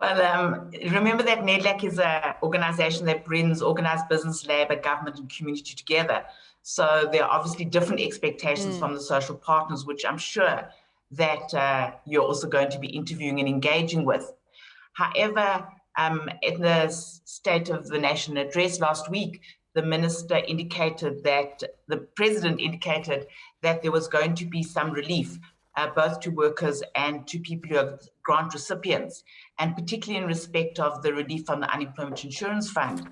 Well, remember that NEDLAC is an organization that brings organized business, labor, government, and community together. So there are obviously different expectations from the social partners, which I'm sure that you're also going to be interviewing and engaging with. However, in the State of the Nation address last week, the president indicated that there was going to be some relief, both to workers and to people who are grant recipients, and particularly in respect of the relief from the Unemployment Insurance Fund.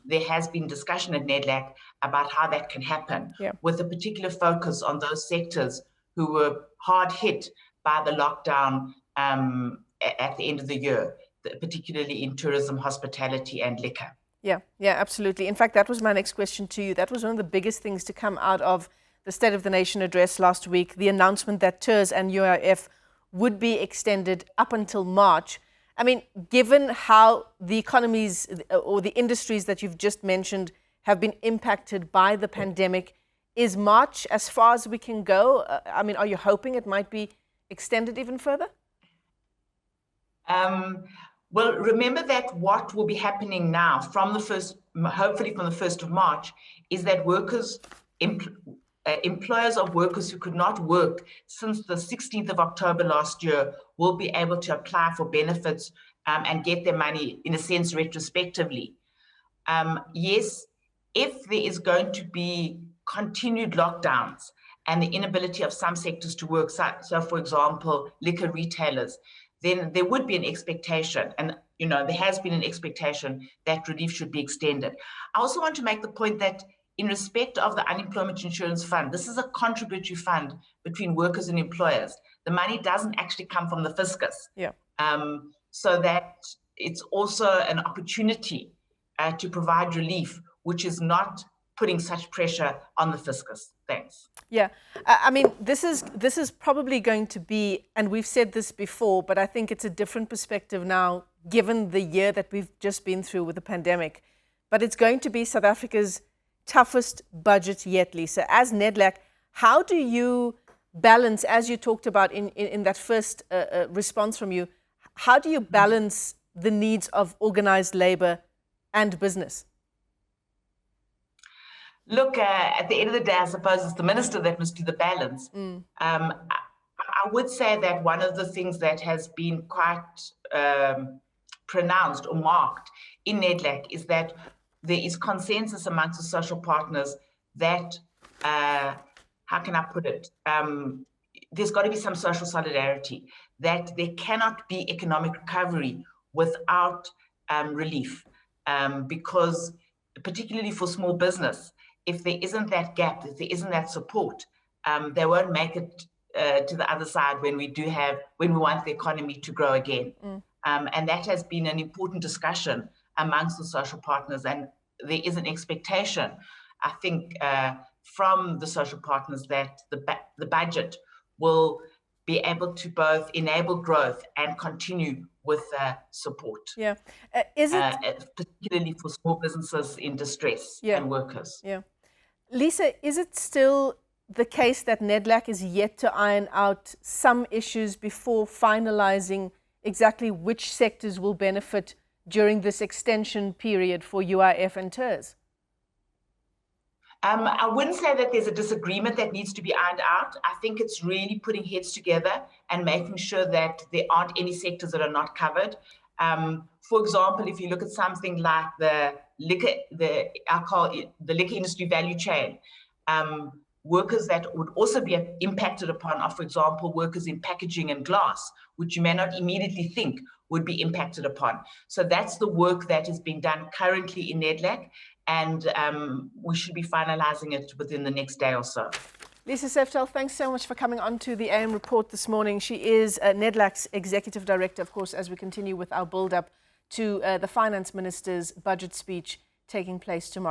There has been discussion at NEDLAC about how that can happen, with a particular focus on those sectors who were hard hit by the lockdown at the end of the year, particularly in tourism, hospitality, and liquor. Yeah, absolutely. In fact, that was my next question to you. That was one of the biggest things to come out of the State of the Nation address last week, the announcement that TERS and UIF would be extended up until March. I mean, given how the economies or the industries that you've just mentioned have been impacted by the pandemic, is March as far as we can go? I mean, are you hoping it might be extended even further? Well, remember that what will be happening now hopefully from the 1st of March, is that employers of workers who could not work since the 16th of October last year will be able to apply for benefits and get their money, in a sense, retrospectively. Yes, if there is going to be continued lockdowns and the inability of some sectors to work, so for example, liquor retailers, then there would be an expectation, and there has been an expectation that relief should be extended. I also want to make the point that in respect of the Unemployment Insurance Fund, this is a contributory fund between workers and employers. The money doesn't actually come from the fiscus. So that it's also an opportunity to provide relief, which is not putting such pressure on the fiscus. Thanks. Yeah, I mean, this is probably going to be, and we've said this before, but I think it's a different perspective now, given the year that we've just been through with the pandemic. But it's going to be South Africa's toughest budget yet, Lisa. As NEDLAC, how do you balance, as you talked about in that first response from you, how do you balance the needs of organized labor and business? Look, at the end of the day, I suppose it's the minister that must do the balance. I would say that one of the things that has been quite pronounced or marked in NEDLAC is that there is consensus amongst the social partners that, how can I put it, there's got to be some social solidarity, that there cannot be economic recovery without relief, because particularly for small business, if there isn't that gap, if there isn't that support, they won't make it to the other side when we want the economy to grow again. And that has been an important discussion amongst the social partners. And there is an expectation, I think, from the social partners that the budget will be able to both enable growth and continue with support. Yeah, is it particularly for small businesses in distress and workers? Yeah, Lisa, is it still the case that NEDLAC is yet to iron out some issues before finalising exactly which sectors will benefit during this extension period for UIF and TERS? I wouldn't say that there's a disagreement that needs to be ironed out. I think it's really putting heads together and making sure that there aren't any sectors that are not covered. For example, if you look at something like the liquor industry value chain, workers that would also be impacted upon are, for example, workers in packaging and glass, which you may not immediately think would be impacted upon. So that's the work that is being done currently in NEDLAC, and we should be finalising it within the next day or so. Lisa Seftel, thanks so much for coming on to the AM Report this morning. She is NEDLAC's Executive Director, of course, as we continue with our build-up to the Finance Minister's budget speech taking place tomorrow.